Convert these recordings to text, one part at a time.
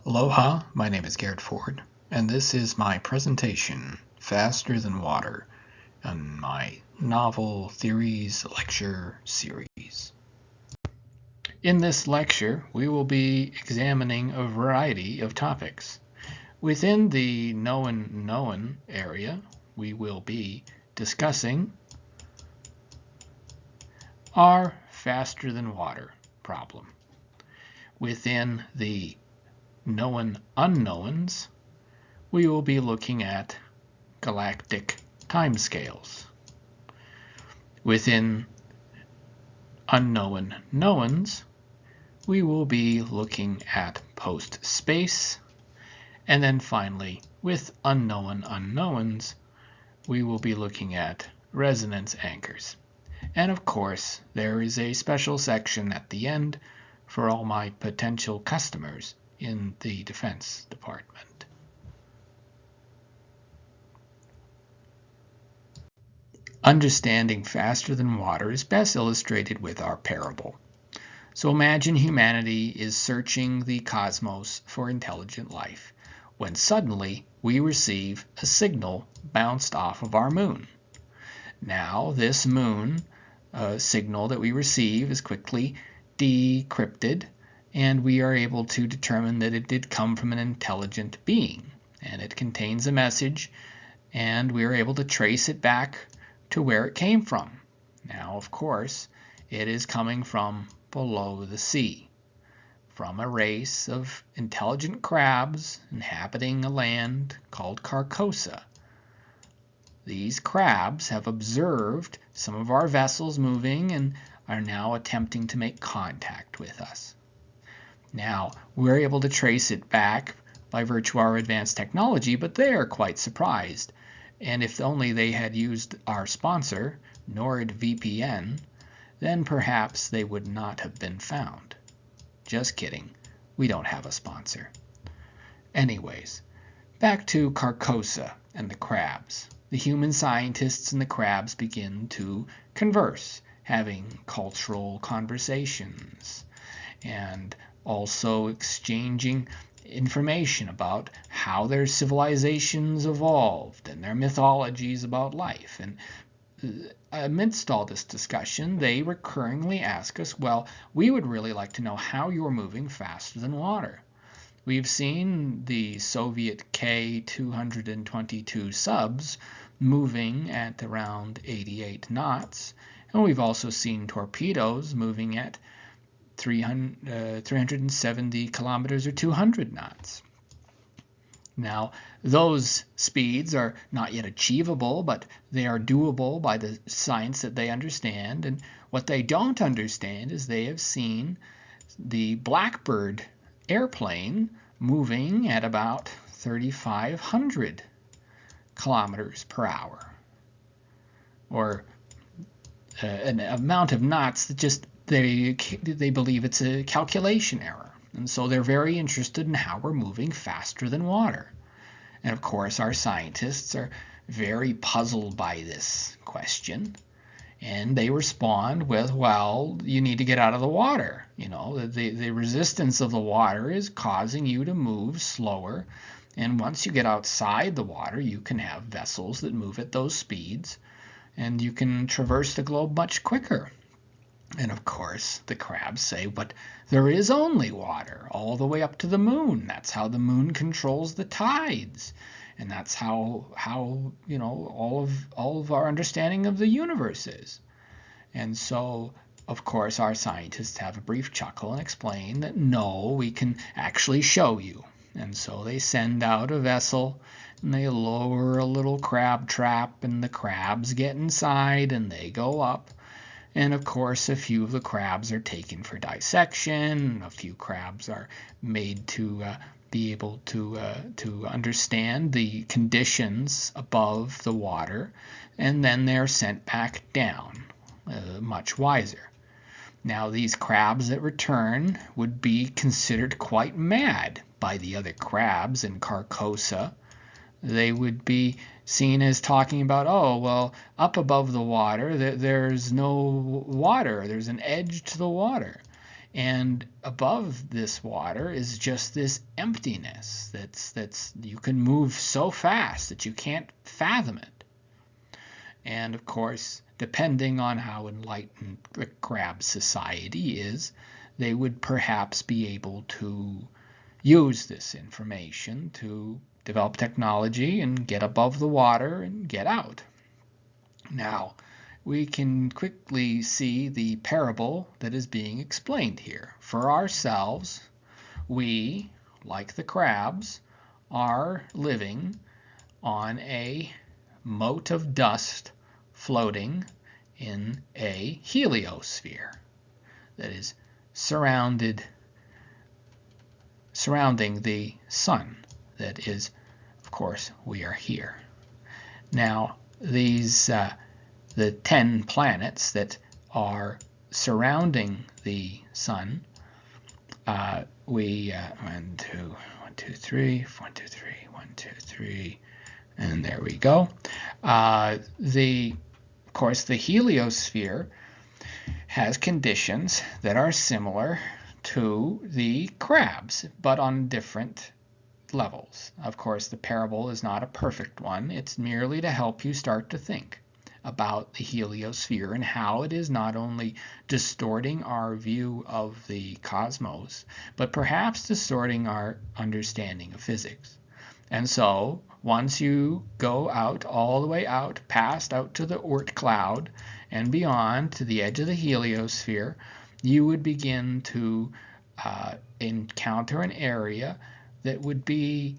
Aloha, my name is Garrett Ford, and this is my presentation, Faster Than Water, on my Novel Theories lecture series. In this lecture, we will be examining a variety of topics. Within the known area, we will be discussing our faster than water problem. Within the known unknowns, we will be looking at galactic timescales. Within unknown knowns, we will be looking at post-space, and then finally, with unknown unknowns, we will be looking at resonance anchors. And of course, there is a special section at the end for all my potential customers in the Defense Department. Understanding faster than water is best illustrated with our parable. So imagine humanity is searching the cosmos for intelligent life, when suddenly we receive a signal bounced off of our moon. Now this moon signal that we receive is quickly decrypted, and we are able to determine that it did come from an intelligent being, and it contains a message, and we are able to trace it back to where it came from. Now, of course, it is coming from below the sea, from a race of intelligent crabs inhabiting a land called Carcosa. These crabs have observed some of our vessels moving and are now attempting to make contact with us. Now, we're able to trace it back by virtue of our advanced technology, but they are quite surprised. And if only they had used our sponsor, NordVPN, then perhaps they would not have been found. Just kidding. We don't have a sponsor. Anyways, back to Carcosa and the crabs. The human scientists and the crabs begin to converse, having cultural conversations, and also exchanging information about how their civilizations evolved and their mythologies about life. And amidst all this discussion, they recurringly ask us, well, we would really like to know how you're moving faster than water. We've seen the Soviet K-222 subs moving at around 88 knots, and we've also seen torpedoes moving at 370 kilometers or 200 knots. Now, those speeds are not yet achievable, but they are doable by the science that they understand. And what they don't understand is they have seen the Blackbird airplane moving at about 3,500 kilometers per hour, or an amount of knots that just they believe it's a calculation error. And so they're very interested in how we're moving faster than water. And of course, our scientists are very puzzled by this question. And they respond with, well, you need to get out of the water. You know, the resistance of the water is causing you to move slower. And once you get outside the water, you can have vessels that move at those speeds, and you can traverse the globe much quicker. And of course, the crabs say, but there is only water all the way up to the moon. That's how the moon controls the tides. And that's how you know, all of our understanding of the universe is. And so, of course, our scientists have a brief chuckle and explain that no, we can actually show you. And so they send out a vessel, and they lower a little crab trap, and the crabs get inside, and they go up. And of course, a few of the crabs are taken for dissection. A few crabs are made to be able to understand the conditions above the water, and then they're sent back down, much wiser. Now, these crabs that return would be considered quite mad by the other crabs in Carcosa. They would be seen as talking about, oh, well, up above the water, there's no water. There's an edge to the water. And above this water is just this emptiness that's you can move so fast that you can't fathom it. And of course, depending on how enlightened the crab society is, they would perhaps be able to use this information to develop technology and get above the water and get out. Now, we can quickly see the parable that is being explained here. For ourselves, we, like the crabs, are living on a mote of dust floating in a heliosphere that is surrounding the sun. That is, of course, we are here. Now, these the 10 planets that are surrounding the sun, we 1, 2, 1, 2, 3, 1, 2, 3, 1, 2, 3, and there we go. Of course, the heliosphere has conditions that are similar to the crabs, but on different levels. Of course, the parable is not a perfect one. It's merely to help you start to think about the heliosphere and how it is not only distorting our view of the cosmos, but perhaps distorting our understanding of physics. And so, once you go out, all the way out, past out to the Oort cloud, and beyond to the edge of the heliosphere, you would begin to encounter an area that would be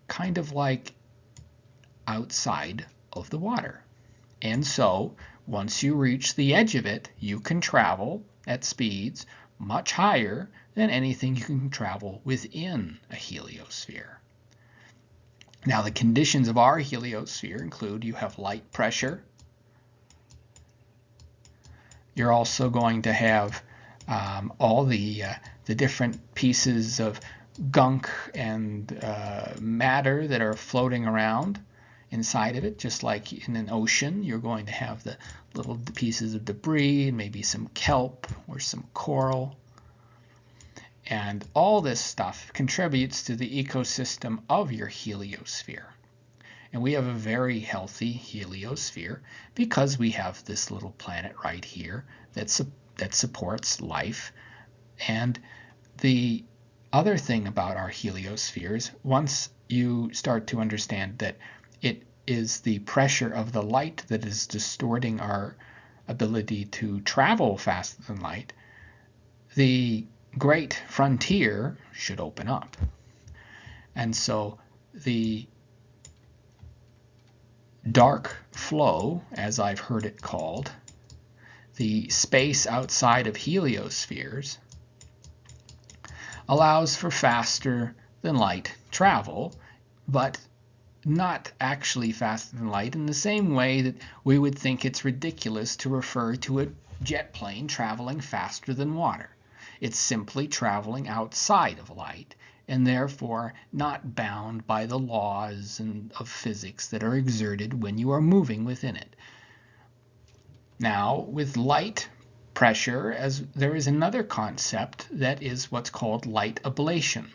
kind of like outside of the water. And so, once you reach the edge of it, you can travel at speeds much higher than anything you can travel within a heliosphere. Now, the conditions of our heliosphere include you have light pressure. You're also going to have all the different pieces of gunk and matter that are floating around inside of it. Just like in an ocean, you're going to have the little pieces of debris, maybe some kelp or some coral. And all this stuff contributes to the ecosystem of your heliosphere. And we have a very healthy heliosphere because we have this little planet right here that supports life. And the other thing about our heliospheres, once you start to understand that it is the pressure of the light that is distorting our ability to travel faster than light, the great frontier should open up. And so the dark flow, as I've heard it called, the space outside of heliospheres, allows for faster than light travel, but not actually faster than light in the same way that we would think it's ridiculous to refer to a jet plane traveling faster than water. It's simply traveling outside of light and therefore not bound by the laws of physics that are exerted when you are moving within it. Now, with light pressure, there is another concept that is what's called light ablation.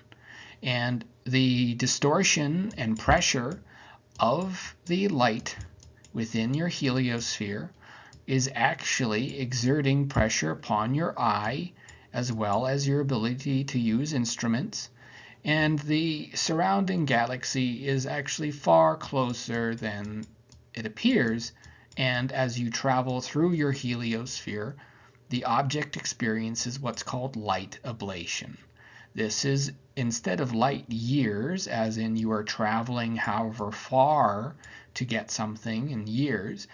And the distortion and pressure of the light within your heliosphere is actually exerting pressure upon your eye as well as your ability to use instruments. And the surrounding galaxy is actually far closer than it appears. And as you travel through your heliosphere, the object experiences what's called light ablation. This is, instead of light years, as in you are traveling however far to get something in years,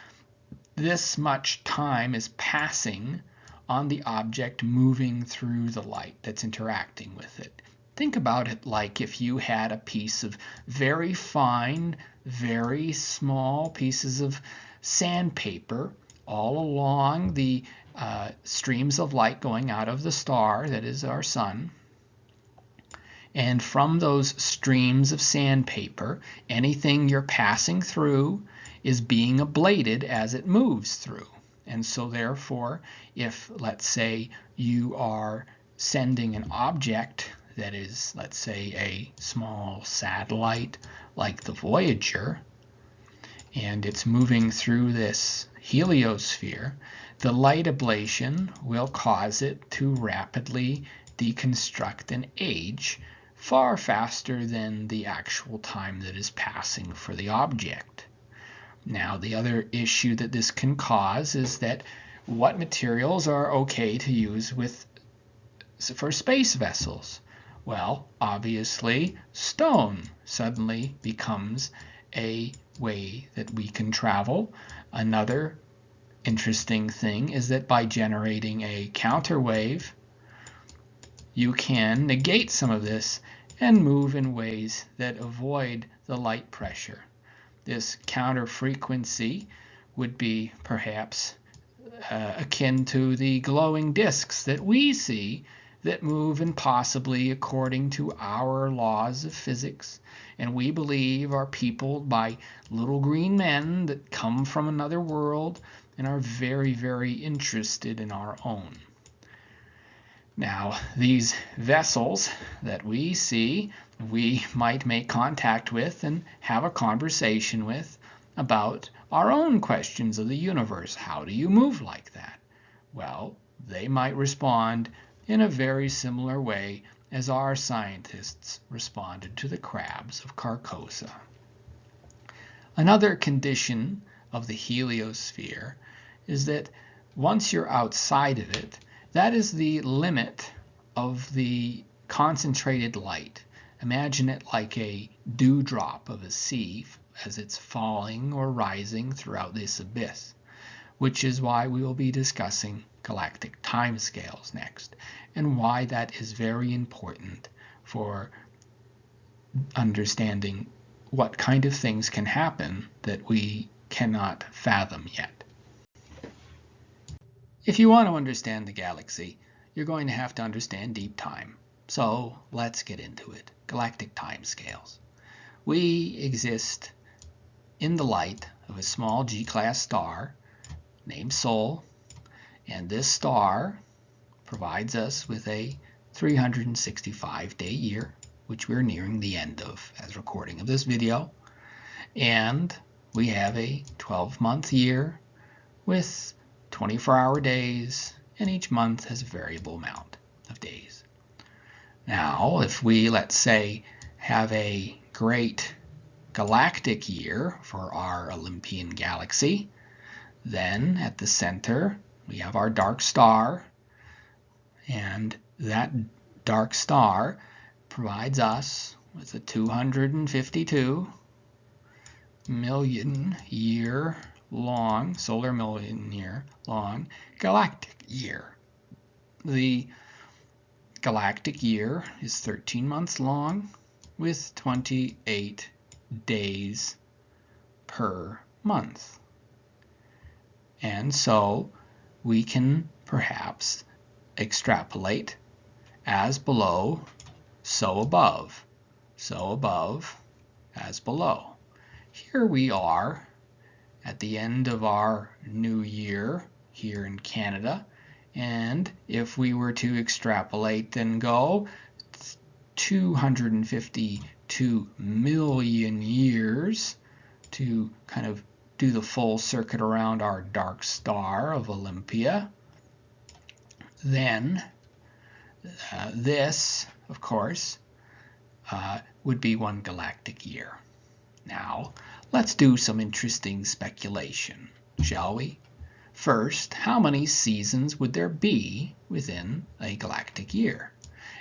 this much time is passing on the object moving through the light that's interacting with it. Think about it like if you had a piece of very fine, very small pieces of sandpaper all along the streams of light going out of the star that is our sun. And from those streams of sandpaper, anything you're passing through is being ablated as it moves through. And so therefore, if, let's say, you are sending an object that is, let's say, a small satellite like the Voyager, and it's moving through this heliosphere, the light ablation will cause it to rapidly deconstruct and age far faster than the actual time that is passing for the object. Now, the other issue that this can cause is that what materials are okay to use for space vessels? Well, obviously, stone suddenly becomes a way that we can travel. Another interesting thing is that by generating a counterwave, you can negate some of this and move in ways that avoid the light pressure. This counter frequency would be perhaps akin to the glowing disks that we see that move impossibly according to our laws of physics, and we believe are peopled by little green men that come from another world and are very, very interested in our own. Now, these vessels that we see, we might make contact with and have a conversation with about our own questions of the universe. How do you move like that? Well, they might respond in a very similar way as our scientists responded to the crabs of Carcosa. Another condition of the heliosphere is that once you're outside of it, that is the limit of the concentrated light. Imagine it like a dewdrop of a sea as it's falling or rising throughout this abyss, which is why we will be discussing galactic timescales next, and why that is very important for understanding what kind of things can happen that we cannot fathom yet. If you want to understand the galaxy, you're going to have to understand deep time. So let's get into it. Galactic timescales. We exist in the light of a small G-class star named Sol, and this star provides us with a 365-day year, which we're nearing the end of as recording of this video, and we have a 12-month year with 24-hour days, and each month has a variable amount of days. Now, if we, let's say, have a great galactic year for our Olympian galaxy, then at the center we have our dark star, and that dark star provides us with a 252 million year long, solar million year long galactic year. The galactic year is 13 months long with 28 days per month. And so we can perhaps extrapolate as below, so above, so above, as below. Here we are at the end of our new year here in Canada, and if we were to extrapolate and go 252 million years to kind of do the full circuit around our dark star of Olympia, then this, of course, would be one galactic year. Now, let's do some interesting speculation, shall we? First, how many seasons would there be within a galactic year?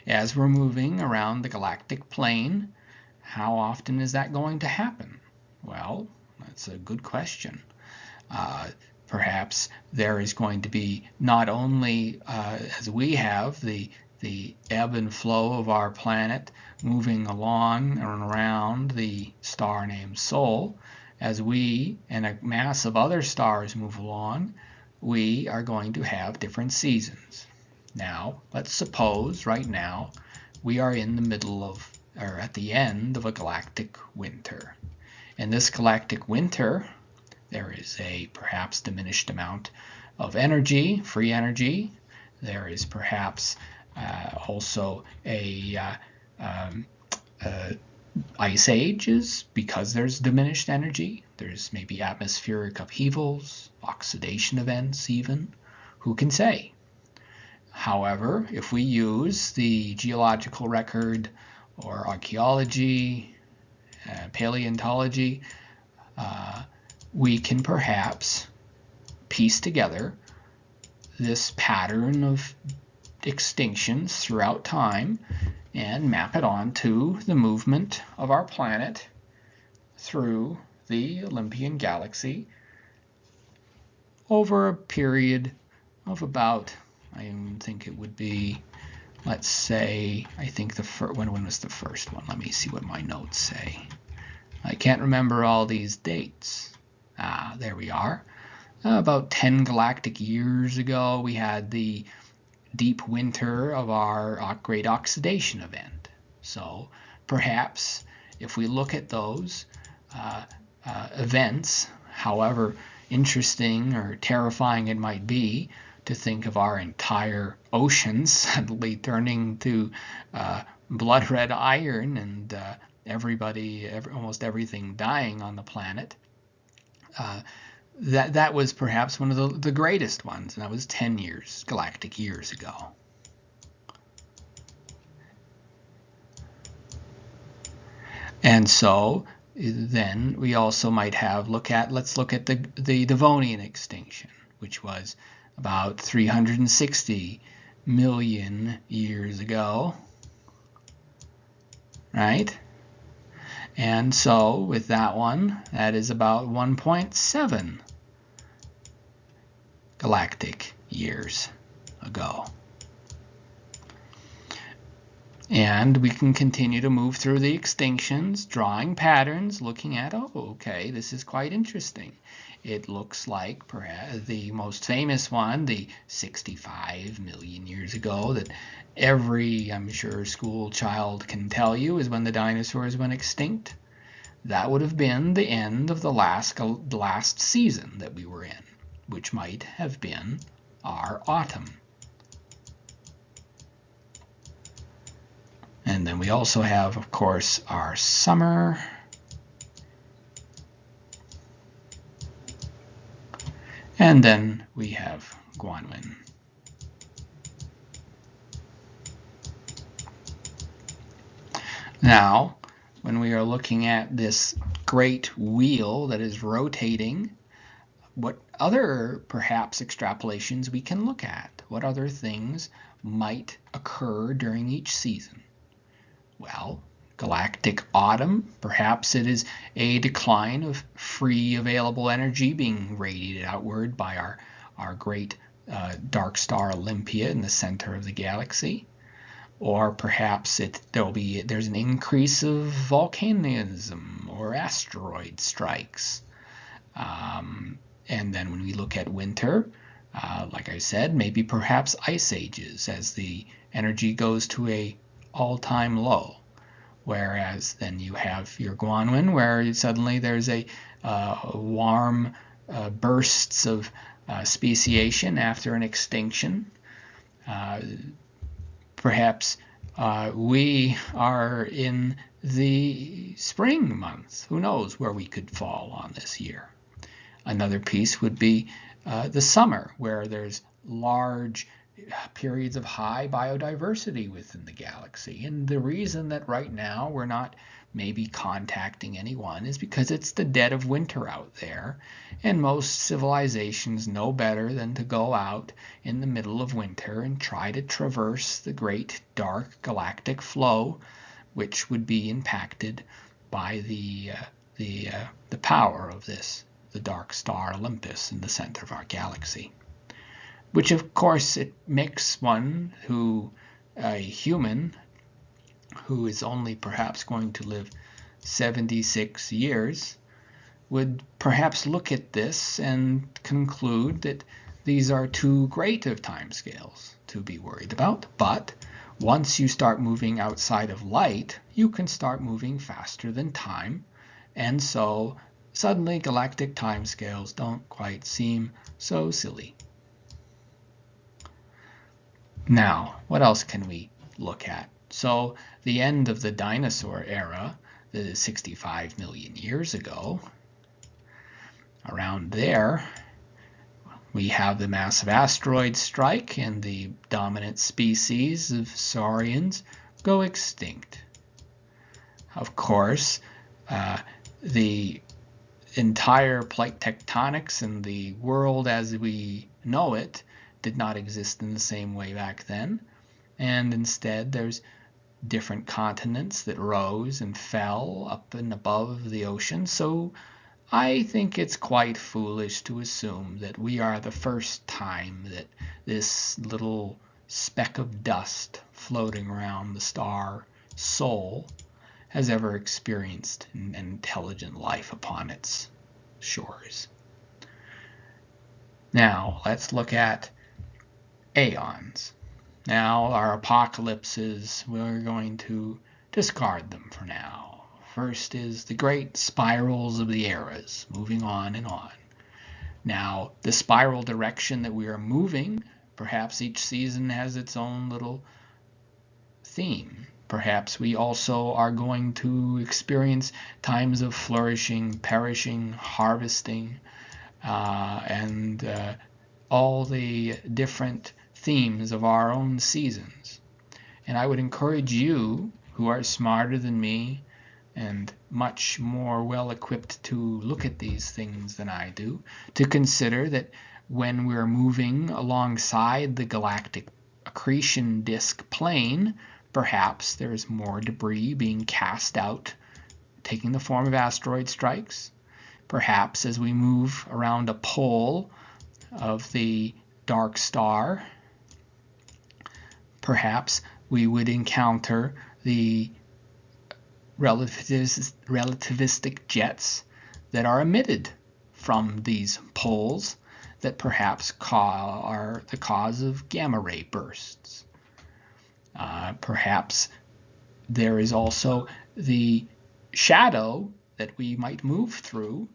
As we're moving around the galactic plane, how often is that going to happen? Well, that's a good question. Perhaps there is going to be not only, as we have, the ebb and flow of our planet moving along and around the star named Sol. As we and a mass of other stars move along, we are going to have different seasons. Now, let's suppose right now we are in the middle of, or at the end of a galactic winter. In this galactic winter, there is a perhaps diminished amount of energy, free energy. There is perhaps also a ice ages because there's diminished energy. There's maybe atmospheric upheavals, oxidation events even. Who can say? However, if we use the geological record or archaeology, paleontology, we can perhaps piece together this pattern of extinctions throughout time and map it onto the movement of our planet through the Olympian galaxy over a period of about, I think it would be, let's say, I think when was the first one? Let me see what my notes say. I can't remember all these dates. There we are. About 10 galactic years ago, we had the deep winter of our great oxidation event. So perhaps if we look at those events, however interesting or terrifying it might be to think of our entire oceans suddenly turning to blood red iron and almost everything dying on the planet, that was perhaps one of the greatest ones, and that was 10 galactic years ago. And so then we also might let's look at the Devonian extinction, which was about 360 million years ago, right? And so with that one, that is about 1.7 galactic years ago. And we can continue to move through the extinctions, drawing patterns, looking at, oh, okay, this is quite interesting. It looks like perhaps the most famous one, the 65 million years ago, that every, I'm sure, school child can tell you is when the dinosaurs went extinct. That would have been the end of the last season that we were in, which might have been our autumn. And then we also have, of course, our summer. And then we have Guanyin. Now, when we are looking at this great wheel that is rotating, what other perhaps extrapolations we can look at? What other things might occur during each season? Well, galactic autumn, perhaps it is a decline of free available energy being radiated outward by our great dark star Olympia in the center of the galaxy. Or perhaps there's an increase of volcanism or asteroid strikes. And then when we look at winter, like I said, maybe perhaps ice ages as the energy goes to a all-time low. Whereas then you have your Guanyin, where suddenly there's a warm bursts of speciation after an extinction. Perhaps we are in the spring months. Who knows where we could fall on this year? Another piece would be the summer, where there's large periods of high biodiversity within the galaxy. And the reason that right now we're not maybe contacting anyone is because it's the dead of winter out there, and most civilizations know better than to go out in the middle of winter and try to traverse the great dark galactic flow, which would be impacted by the power of the dark star Olympus in the center of our galaxy. Which, of course, it makes one a human who is only perhaps going to live 76 years, would perhaps look at this and conclude that these are too great of timescales to be worried about. But once you start moving outside of light, you can start moving faster than time. And so suddenly galactic timescales don't quite seem so silly. Now, what else can we look at? So the end of the dinosaur era, the 65 million years ago, around there, we have the massive asteroid strike and the dominant species of saurians go extinct. Of course, the entire plate tectonics and the world as we know it did not exist in the same way back then, and instead there's different continents that rose and fell up and above the ocean. So I think it's quite foolish to assume that we are the first time that this little speck of dust floating around the star Sol has ever experienced an intelligent life upon its shores. Now, let's look at aeons. Now, our apocalypses, we're going to discard them for now. First is the great spirals of the eras, moving on and on. Now, the spiral direction that we are moving, perhaps each season has its own little theme. Perhaps we also are going to experience times of flourishing, perishing, harvesting, and all the different themes of our own seasons. And I would encourage you, who are smarter than me and much more well equipped to look at these things than I do, to consider that when we're moving alongside the galactic accretion disk plane, perhaps there's more debris being cast out, taking the form of asteroid strikes. Perhaps as we move around a pole of the dark star, perhaps we would encounter the relativistic jets that are emitted from these poles that perhaps are the cause of gamma ray bursts. Perhaps there is also the shadow that we might move through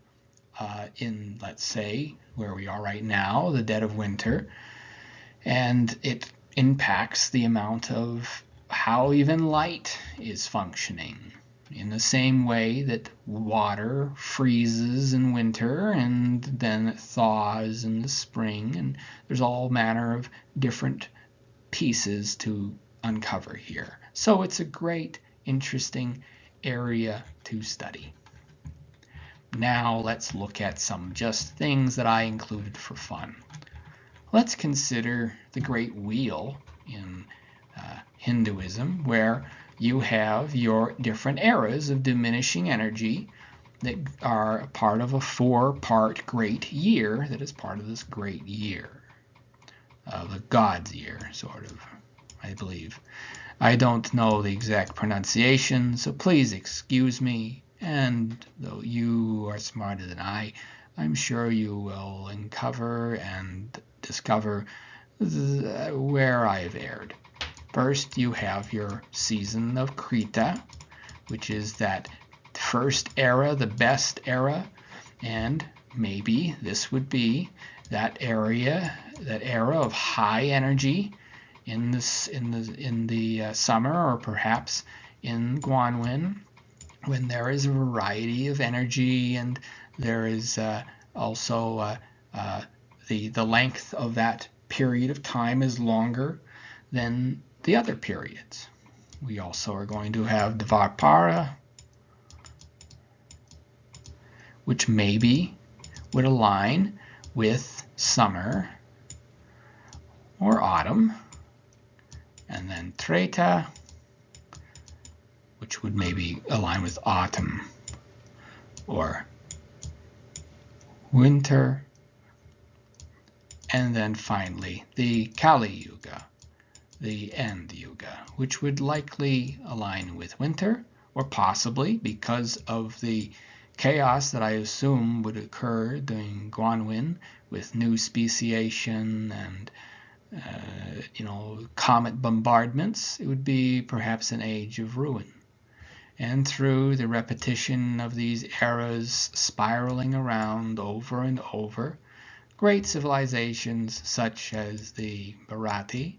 in, let's say, where we are right now, the dead of winter, and it impacts the amount of how even light is functioning. In the same way that water freezes in winter and then it thaws in the spring, and there's all manner of different pieces to uncover here. So it's a great, interesting area to study. Now let's look at some just things that I included for fun. Let's consider the Great Wheel in Hinduism, where you have your different eras of diminishing energy that are part of a 4-part great year that is part of this great year. The God's year, sort of, I believe. I don't know the exact pronunciation, so please excuse me, and though you are smarter than I'm sure you will uncover and discover where I have erred. First, you have your season of Krita, which is that first era, the best era, and maybe this would be that era of high energy in the summer, or perhaps in Guanyin, when there is a variety of energy and there is also the length of that period of time is longer than the other periods. We also are going to have Dvapara, which maybe would align with summer or autumn, and then Treta, which would maybe align with autumn or winter, and then finally the Kali Yuga, the End Yuga, which would likely align with winter, or possibly, because of the chaos that I assume would occur during Guanyin with new speciation and comet bombardments, it would be perhaps an age of ruin. And through the repetition of these eras spiraling around over and over, great civilizations such as the Bharati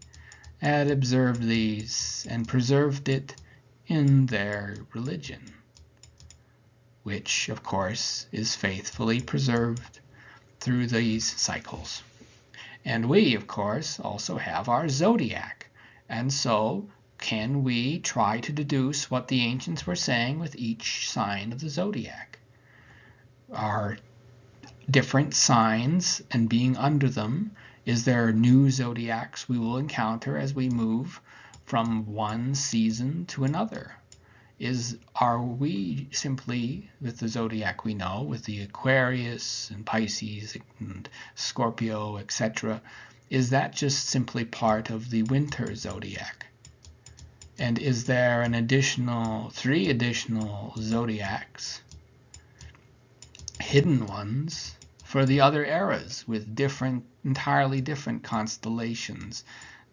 had observed these and preserved it in their religion, which, of course, is faithfully preserved through these cycles. And we, of course, also have our zodiac. And so, can we try to deduce what the ancients were saying with each sign of the zodiac? Are different signs and being under them, is there new zodiacs we will encounter as we move from one season to another? Are we simply, with the zodiac we know, with the Aquarius and Pisces and Scorpio, etc., is that just simply part of the winter zodiac? And is there three additional zodiacs, hidden ones, for the other eras with entirely different constellations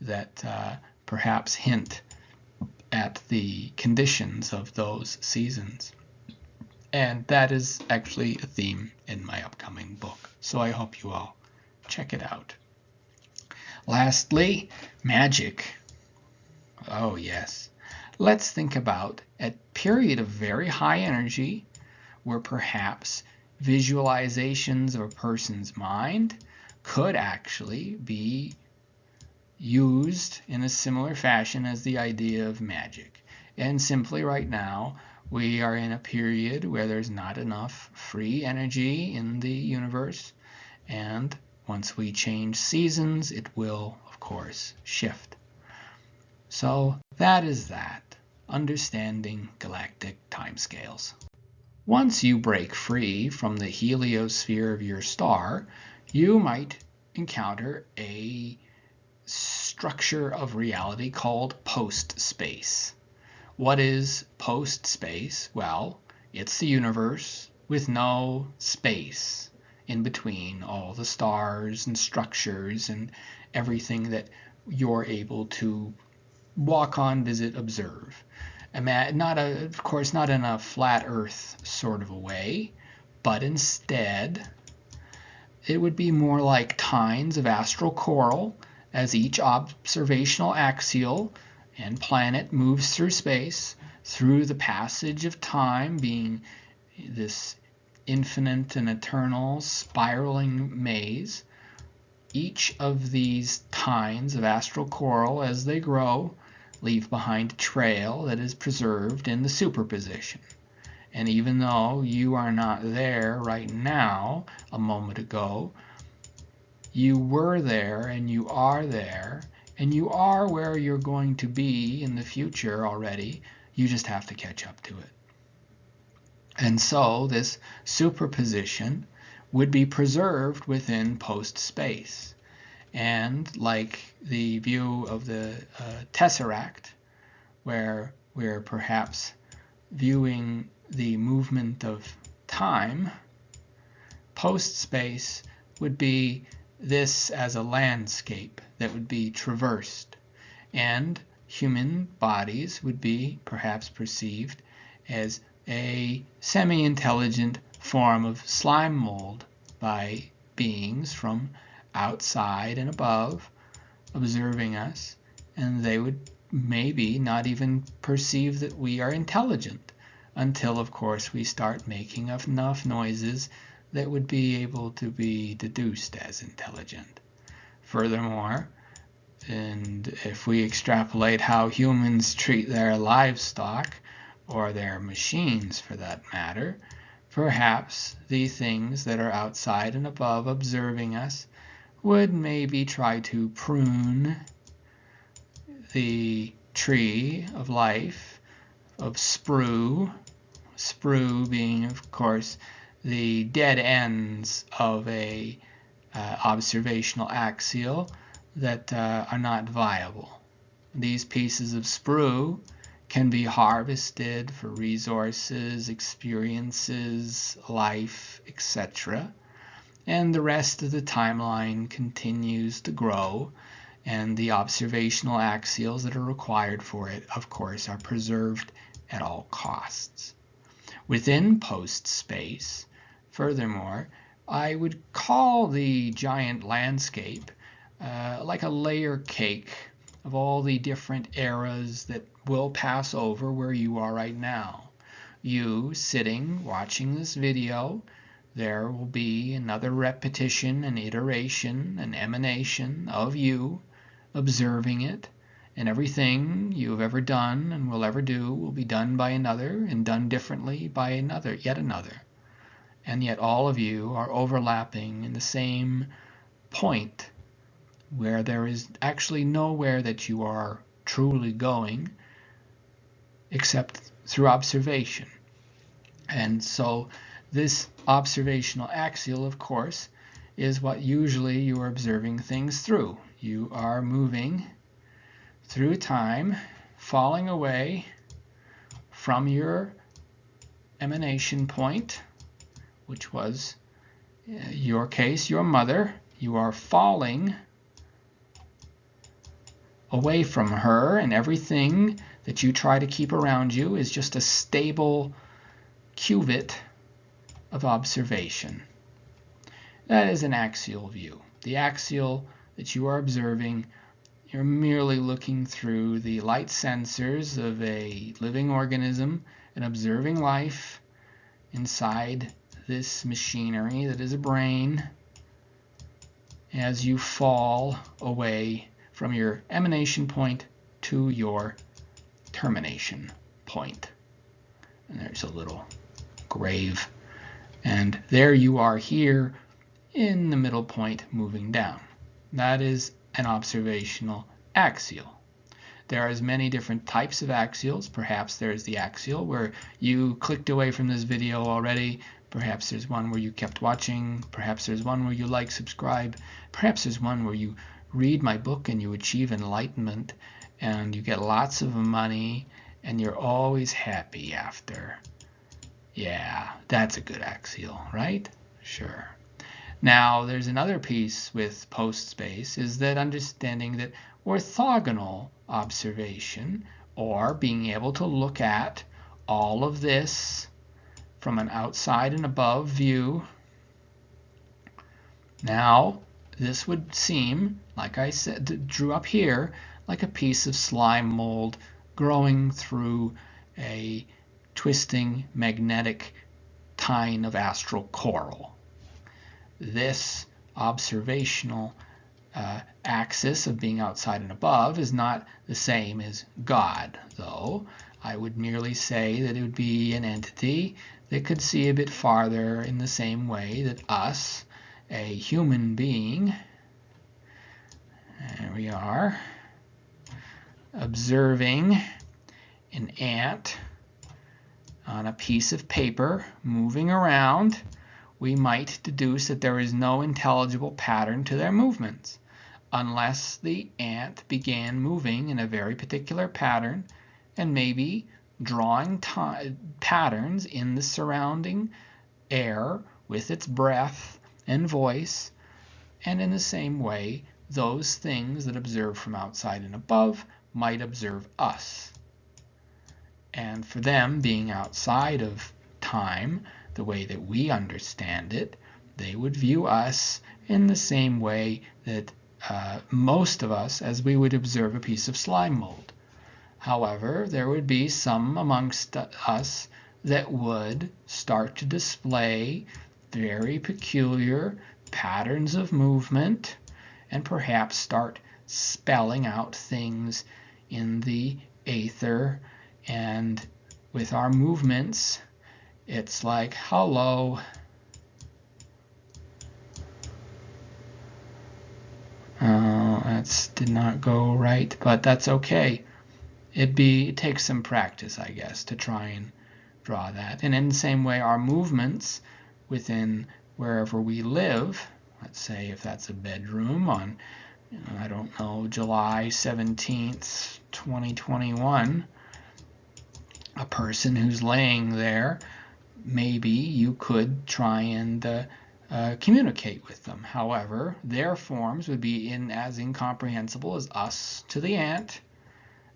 that perhaps hint at the conditions of those seasons? And that is actually a theme in my upcoming book, so I hope you all check it out. Lastly, magic. Oh yes. Let's think about a period of very high energy where perhaps visualizations of a person's mind could actually be used in a similar fashion as the idea of magic. And simply right now, we are in a period where there's not enough free energy in the universe, and once we change seasons, it will, of course, shift. So that is that, understanding galactic timescales. Once you break free from the heliosphere of your star, you might encounter a structure of reality called post-space. What is post-space? Well, it's the universe with no space in between all the stars and structures and everything that you're able to walk on, visit, observe. Of course, not in a flat Earth sort of a way, but instead it would be more like tines of astral coral as each observational axial and planet moves through space, through the passage of time being this infinite and eternal spiraling maze. Each of these tines of astral coral, as they grow, leave behind a trail that is preserved in the superposition. And even though you are not there right now, a moment ago, you were there and you are there, and you are where you're going to be in the future already. You just have to catch up to it. And so this superposition would be preserved within post-space. And like the view of the tesseract, where we're perhaps viewing the movement of time, post-space would be this as a landscape that would be traversed, and human bodies would be perhaps perceived as a semi-intelligent form of slime mold by beings from outside and above observing us, and they would maybe not even perceive that we are intelligent until, of course, we start making enough noises that would be able to be deduced as intelligent. Furthermore, and if we extrapolate how humans treat their livestock, or their machines for that matter, perhaps the things that are outside and above observing us would maybe try to prune the tree of life, of sprue being, of course, the dead ends of a observational axial that are not viable. These pieces of sprue can be harvested for resources, experiences, life, etc. And the rest of the timeline continues to grow, and the observational axials that are required for it, of course, are preserved at all costs. Within post-space, furthermore, I would call the giant landscape like a layer cake of all the different eras that will pass over where you are right now. You sitting, watching this video, there will be another repetition, an iteration, an emanation of you observing it, and everything you have ever done and will ever do will be done by another and done differently by another, yet another. And yet all of you are overlapping in the same point where there is actually nowhere that you are truly going except through observation. And so this observational axial, of course, is what usually you are observing things through. You are moving through time, falling away from your emanation point, which was, your case, your mother. You are falling away from her, and everything that you try to keep around you is just a stable cuvette of observation. That is an axial view. The axial that you are observing, you're merely looking through the light sensors of a living organism and observing life inside this machinery that is a brain as you fall away from your emanation point to your termination point. And there's a little grave. And there you are here in the middle point moving down. That is an observational axial. There are as many different types of axials. Perhaps there's the axial where you clicked away from this video already. Perhaps there's one where you kept watching. Perhaps there's one where you like, subscribe. Perhaps there's one where you read my book and you achieve enlightenment and you get lots of money and you're always happy after. Yeah, that's a good axial, right? Sure. Now, there's another piece with post-space, is that understanding that orthogonal observation, or being able to look at all of this from an outside and above view. Now, this would seem, like I said, drew up here, like a piece of slime mold growing through a twisting magnetic tine of astral coral. This observational axis of being outside and above is not the same as God, though. I would merely say that it would be an entity that could see a bit farther in the same way that us, a human being, there we are, observing an ant on a piece of paper moving around, we might deduce that there is no intelligible pattern to their movements, unless the ant began moving in a very particular pattern and maybe drawing patterns in the surrounding air with its breath and voice, and in the same way, those things that observe from outside and above might observe us. And for them, being outside of time, the way that we understand it, they would view us in the same way that most of us, as we would observe a piece of slime mold. However, there would be some amongst us that would start to display very peculiar patterns of movement and perhaps start spelling out things in the aether, and with our movements it's like, hello, that did not go right, but that's okay. It takes some practice, I guess, to try and draw that. And in the same way, our movements within wherever we live, let's say if that's a bedroom on, I don't know, July 17th, 2021, a person who's laying there, maybe you could try and communicate with them. However, their forms would be as incomprehensible as us to the ant,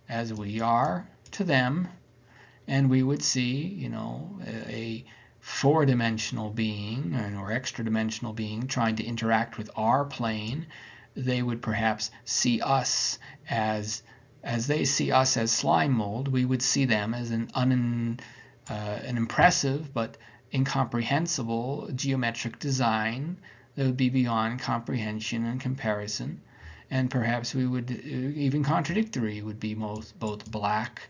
as we are to them, and we would see, a four-dimensional being or extra-dimensional being trying to interact with our plane they would perhaps see us as they see us as slime mold, we would see them as an impressive but incomprehensible geometric design that would be beyond comprehension and comparison. And perhaps we would even contradictory, would be both black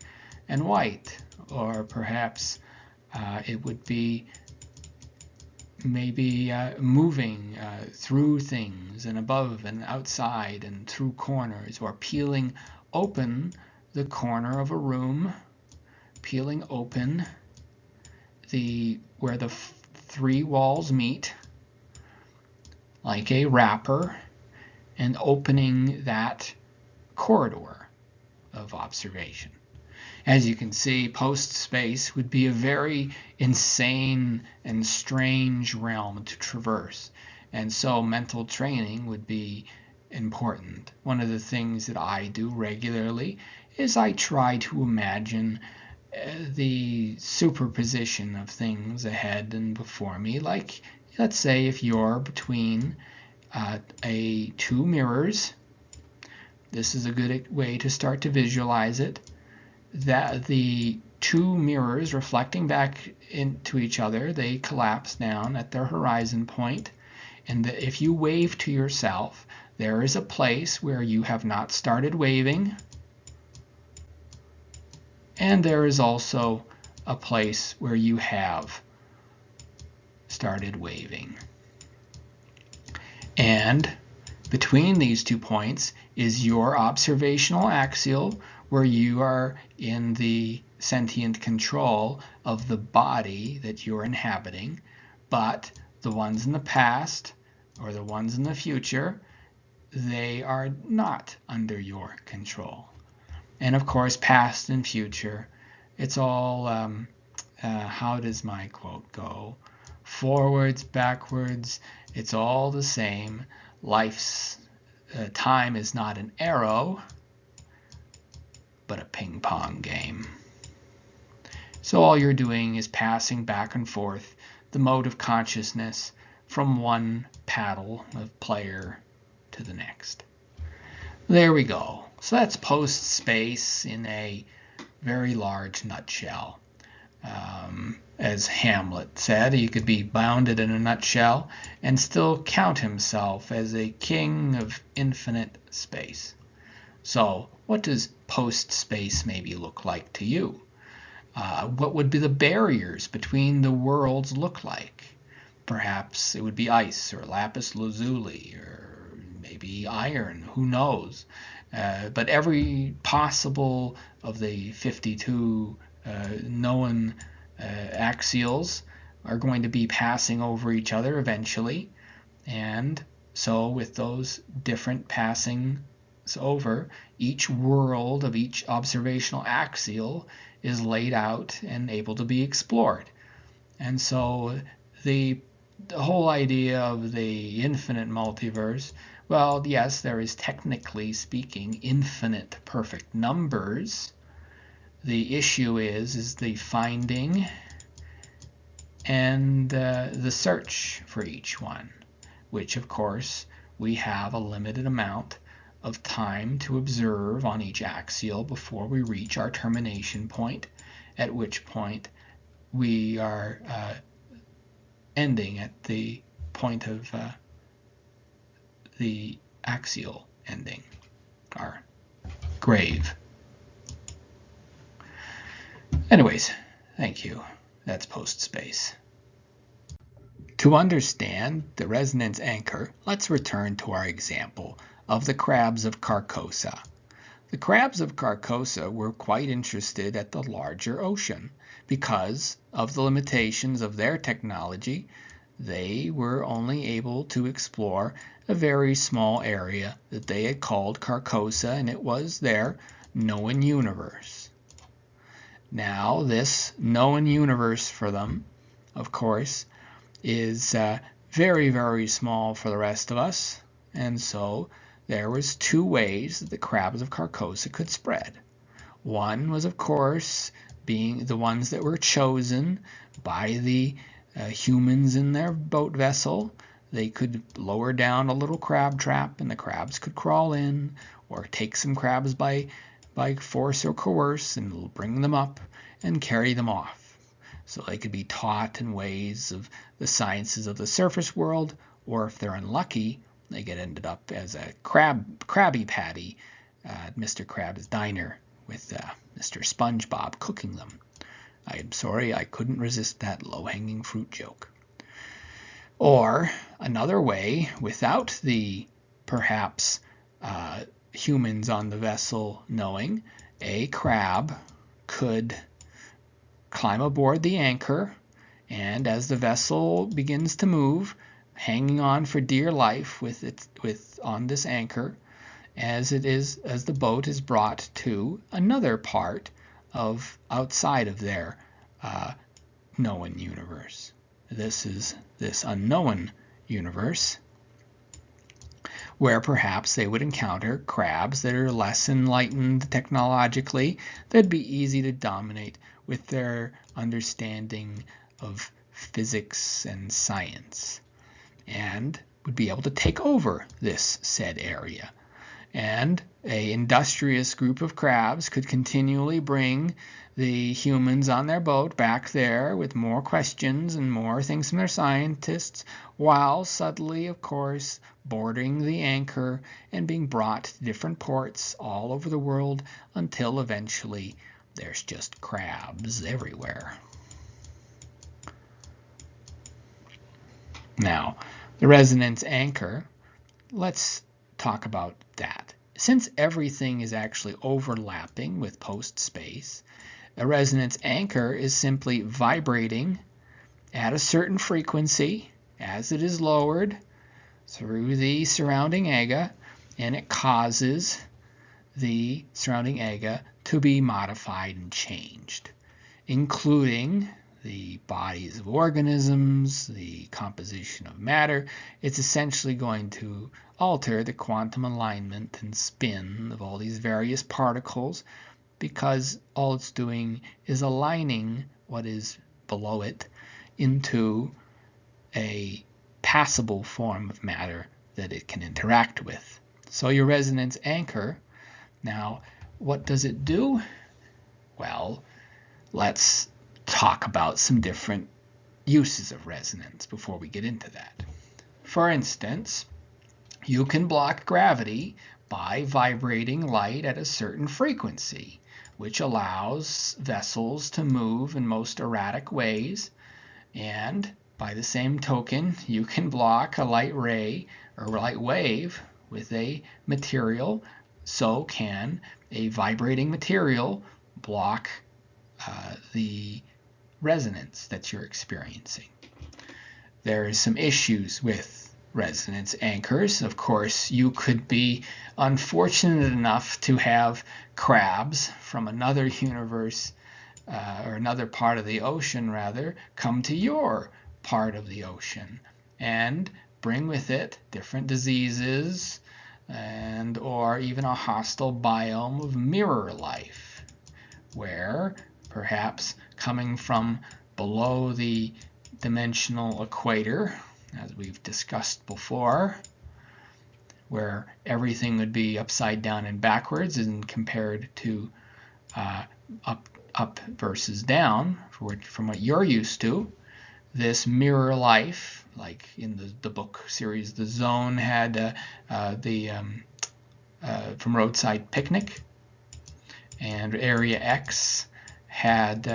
and white, or perhaps it would be maybe moving through things and above and outside and through corners, or peeling open the corner of a room, peeling open where the three walls meet like a wrapper, and opening that corridor of observation. As you can see, post-space would be a very insane and strange realm to traverse, and so mental training would be important. One of the things that I do regularly is I try to imagine the superposition of things ahead and before me. Like, let's say if you're between two mirrors, this is a good way to start to visualize it, that the two mirrors reflecting back into each other, they collapse down at their horizon point, and that if you wave to yourself, there is a place where you have not started waving, and there is also a place where you have started waving. And between these 2 points is your observational axial, where you are in the sentient control of the body that you're inhabiting, but the ones in the past or the ones in the future, they are not under your control. And of course, past and future, it's all, how does my quote go? Forwards, backwards, it's all the same. Life's time is not an arrow, but a ping pong game. So all you're doing is passing back and forth the mode of consciousness from one paddle of player to the next. There we go. So that's post-space in a very large nutshell. As Hamlet said, he could be bounded in a nutshell and still count himself as a king of infinite space. So what does post-space maybe look like to you? What would be the barriers between the worlds look like? Perhaps it would be ice or lapis lazuli or maybe iron, who knows? But every possible of the 52 known axials are going to be passing over each other eventually. And so with those different passings over, each world of each observational axial is laid out and able to be explored. And so the whole idea of the infinite multiverse, well, yes, there is technically speaking infinite perfect numbers. The issue is the finding and the search for each one, which of course we have a limited amount of time to observe on each axial before we reach our termination point, at which point we are ending at the point of the axial ending, our grave. Anyways, thank you. That's post-space. To understand the resonance anchor, let's return to our example of the crabs of Carcosa. The crabs of Carcosa were quite interested at the larger ocean. Because of the limitations of their technology, they were only able to explore a very small area that they had called Carcosa, and it was their known universe. Now, this known universe for them, of course, is very, very small for the rest of us, and so there was two ways that the crabs of Carcosa could spread. One was, of course, being the ones that were chosen by the humans in their boat vessel. they could lower down a little crab trap and the crabs could crawl in, or take some crabs by force or coerce and bring them up and carry them off. So they could be taught in ways of the sciences of the surface world, or if they're unlucky, they get ended up as a Krabby Patty at Mr. Krabs' diner with Mr. SpongeBob cooking them. I am sorry, I couldn't resist that low-hanging fruit joke. Or another way, without the perhaps humans on the vessel knowing, a crab could climb aboard the anchor, and as the vessel begins to move, hanging on for dear life on this anchor, as the boat is brought to another part of outside of their known universe. This is this unknown universe, where perhaps they would encounter crabs that are less enlightened technologically, that'd be easy to dominate with their understanding of physics and science, and would be able to take over this said area. And a industrious group of crabs could continually bring the humans on their boat back there with more questions and more things from their scientists, while subtly, of course, boarding the anchor and being brought to different ports all over the world until eventually there's just crabs everywhere. Now, the resonance anchor, let's talk about that. Since everything is actually overlapping with post-space, a resonance anchor is simply vibrating at a certain frequency as it is lowered through the surrounding ega, and it causes the surrounding ega to be modified and changed, including the bodies of organisms, the composition of matter. It's essentially going to alter the quantum alignment and spin of all these various particles, because all it's doing is aligning what is below it into a passable form of matter that it can interact with. So your resonance anchor, now what does it do? Well, let's talk about some different uses of resonance before we get into that. For instance, you can block gravity by vibrating light at a certain frequency, which allows vessels to move in most erratic ways. And by the same token, you can block a light ray or light wave with a material. So can a vibrating material block the resonance that you're experiencing. There is some issues with resonance anchors. Of course, you could be unfortunate enough to have crabs from another universe or another part of the ocean, rather, come to your part of the ocean and bring with it different diseases and or even a hostile biome of mirror life, where perhaps coming from below the dimensional equator, as we've discussed before, where everything would be upside down and backwards and compared to up versus down from what you're used to. This mirror life, like in the book series The Zone had from Roadside Picnic, and Area X had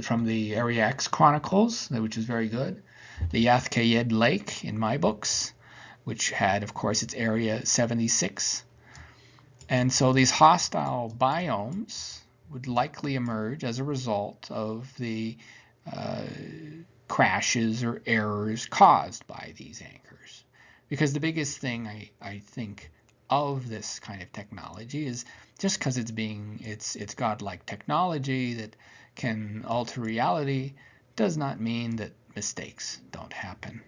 from the Area X Chronicles, which is very good. The Yathkayed Lake in my books, which had, of course, its Area 76. And so these hostile biomes would likely emerge as a result of the crashes or errors caused by these anchors. Because the biggest thing I think of this kind of technology is just because it's godlike technology that can alter reality does not mean that mistakes don't happen.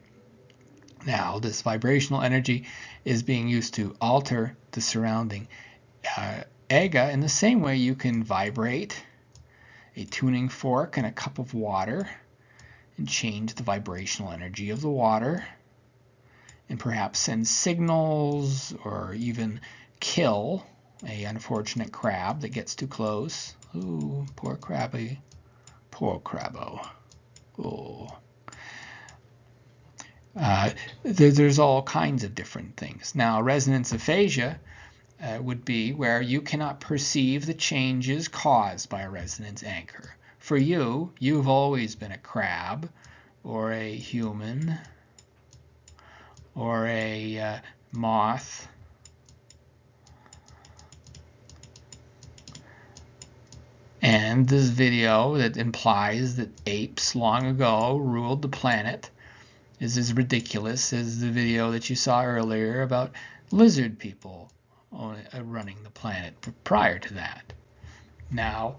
Now, this vibrational energy is being used to alter the surrounding ega in the same way you can vibrate a tuning fork in a cup of water and change the vibrational energy of the water, and perhaps send signals or even kill a unfortunate crab that gets too close. Ooh, poor crabby. Poor crabbo. Oh. There's all kinds of different things. Now, resonance aphasia would be where you cannot perceive the changes caused by a resonance anchor. For you, you've always been a crab, or a human, or a moth, and this video that implies that apes long ago ruled the planet is as ridiculous as the video that you saw earlier about lizard people running the planet prior to that. Now,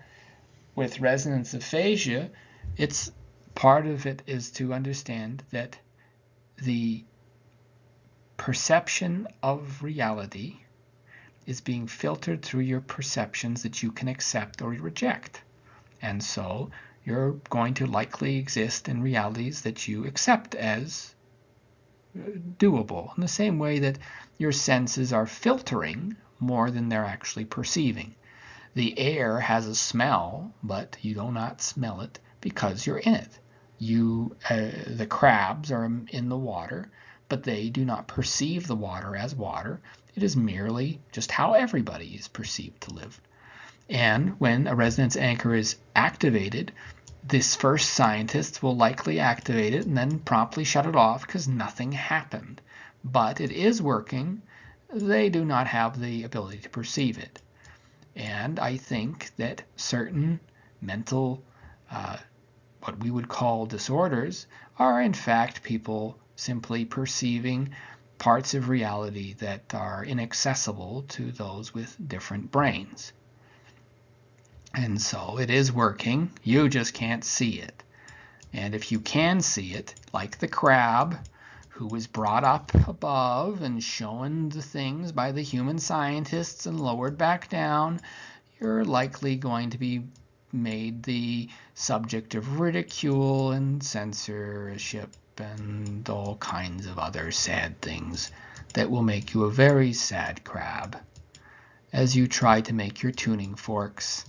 with resonance aphasia, it's part of it is to understand that the perception of reality is being filtered through your perceptions that you can accept or reject. And so you're going to likely exist in realities that you accept as doable, in the same way that your senses are filtering more than they're actually perceiving. The air has a smell, but you do not smell it because you're in it. The crabs are in the water, but they do not perceive the water as water. It is merely just how everybody is perceived to live. And when a resonance anchor is activated, this first scientist will likely activate it and then promptly shut it off because nothing happened. But it is working. They do not have the ability to perceive it. And I think that certain mental, what we would call disorders, are in fact people simply perceiving parts of reality that are inaccessible to those with different brains. And so it is working. You just can't see it. And if you can see it, like the crab who was brought up above and shown the things by the human scientists and lowered back down, you're likely going to be made the subject of ridicule and censorship and all kinds of other sad things that will make you a very sad crab as you try to make your tuning forks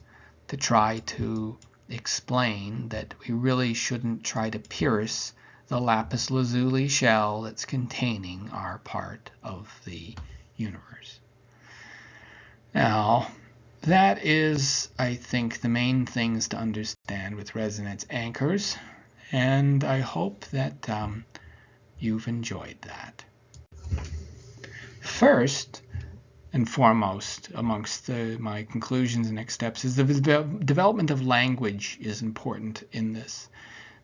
to try to explain that we really shouldn't try to pierce the lapis lazuli shell that's containing our part of the universe. Now, that is, I think, the main things to understand with resonance anchors, and I hope that you've enjoyed that. First and foremost, amongst my conclusions and next steps, is the development of language is important in this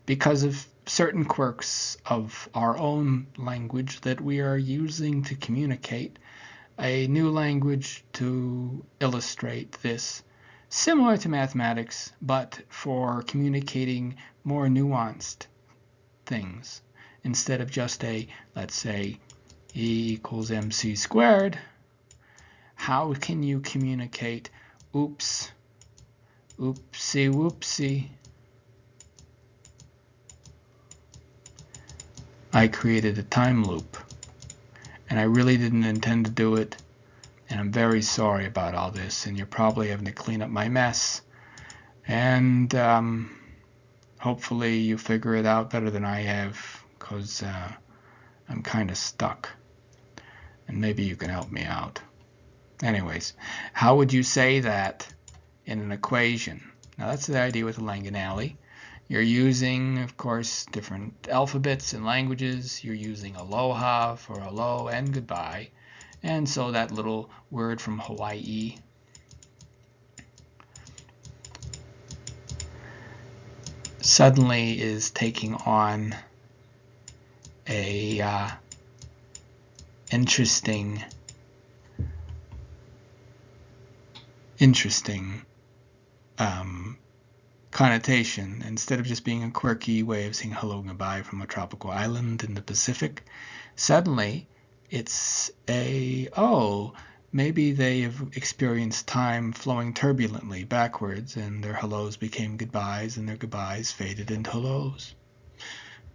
because of certain quirks of our own language that we are using to communicate. A new language to illustrate this, similar to mathematics, but for communicating more nuanced things. Instead of just let's say, E equals mc squared, how can you communicate oops, oopsie whoopsie, I created a time loop. And I really didn't intend to do it, and I'm very sorry about all this, and you're probably having to clean up my mess, and hopefully you figure it out better than I have, because I'm kind of stuck, and maybe you can help me out. Anyways, how would you say that in an equation? Now that's the idea with the Langanelli. You're using, of course, different alphabets and languages. You're using aloha for hello and goodbye. And so that little word from Hawaii suddenly is taking on a interesting connotation. Instead of just being a quirky way of saying hello and goodbye from a tropical island in the Pacific, suddenly it's maybe they have experienced time flowing turbulently backwards, and their hellos became goodbyes, and their goodbyes faded into hellos.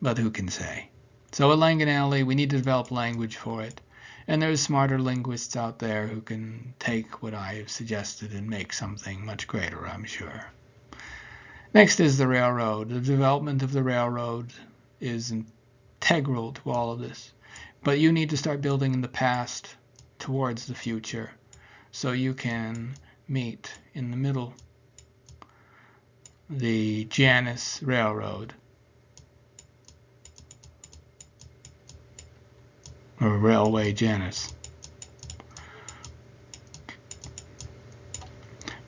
but who can say? So at Langanelli, we need to develop language for it. And there's smarter linguists out there who can take what I have suggested and make something much greater, I'm sure. Next is the railroad. The development of the railroad is integral to all of this. But you need to start building in the past towards the future so you can meet in the middle the Janus Railroad, or Railway Janus,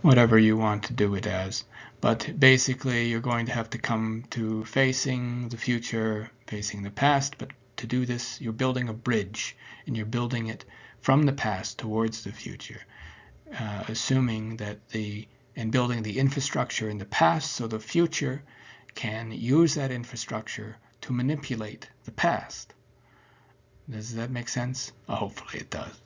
whatever you want to do it as. But basically you're going to have to come to facing the future, facing the past, but to do this you're building a bridge, and you're building it from the past towards the future, assuming that and building the infrastructure in the past so the future can use that infrastructure to manipulate the past. Does that make sense? Hopefully it does.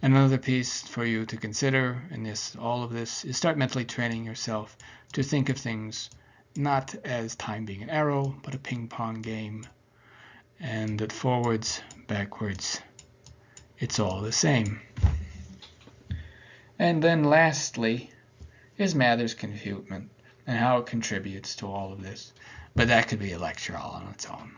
Another piece for you to consider in all of this is start mentally training yourself to think of things not as time being an arrow, but a ping pong game, and that forwards, backwards, it's all the same. And then lastly is Mather's confutement and how it contributes to all of this. But that could be a lecture all on its own.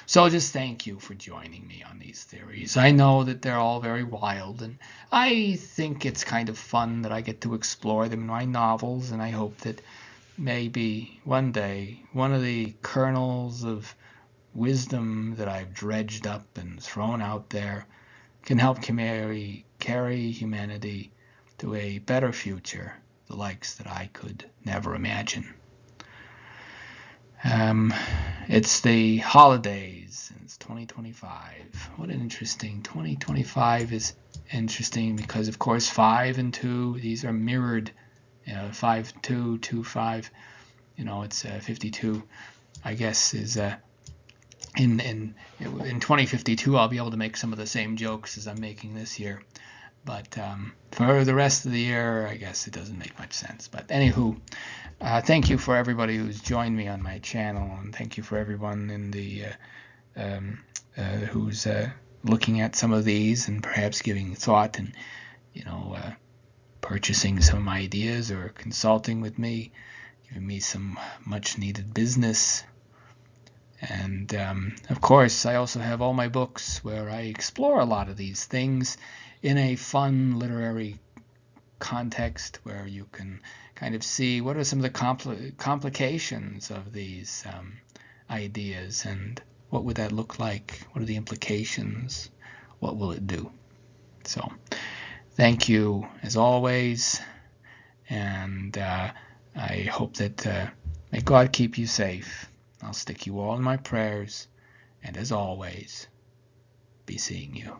So just thank you for joining me on these theories. I know that they're all very wild, and I think it's kind of fun that I get to explore them in my novels, and I hope that maybe one day one of the kernels of wisdom that I've dredged up and thrown out there can help carry humanity to a better future, the likes that I could never imagine. It's the holidays, and it's 2025. What an interesting 2025 is interesting because, of course, 5 and 2, these are mirrored. 5, 2, 2, 5. It's 52. I guess is in 2052 I'll be able to make some of the same jokes as I'm making this year. But for the rest of the year, I guess it doesn't make much sense. But anywho, thank you for everybody who's joined me on my channel, and thank you for everyone in the who's looking at some of these and perhaps giving thought and purchasing some ideas or consulting with me, giving me some much needed business. And of course, I also have all my books where I explore a lot of these things in a fun literary context where you can kind of see what are some of the complications of these ideas, and what would that look like? What are the implications? What will it do? So thank you as always, and I hope that may God keep you safe. I'll stick you all in my prayers, and as always, be seeing you.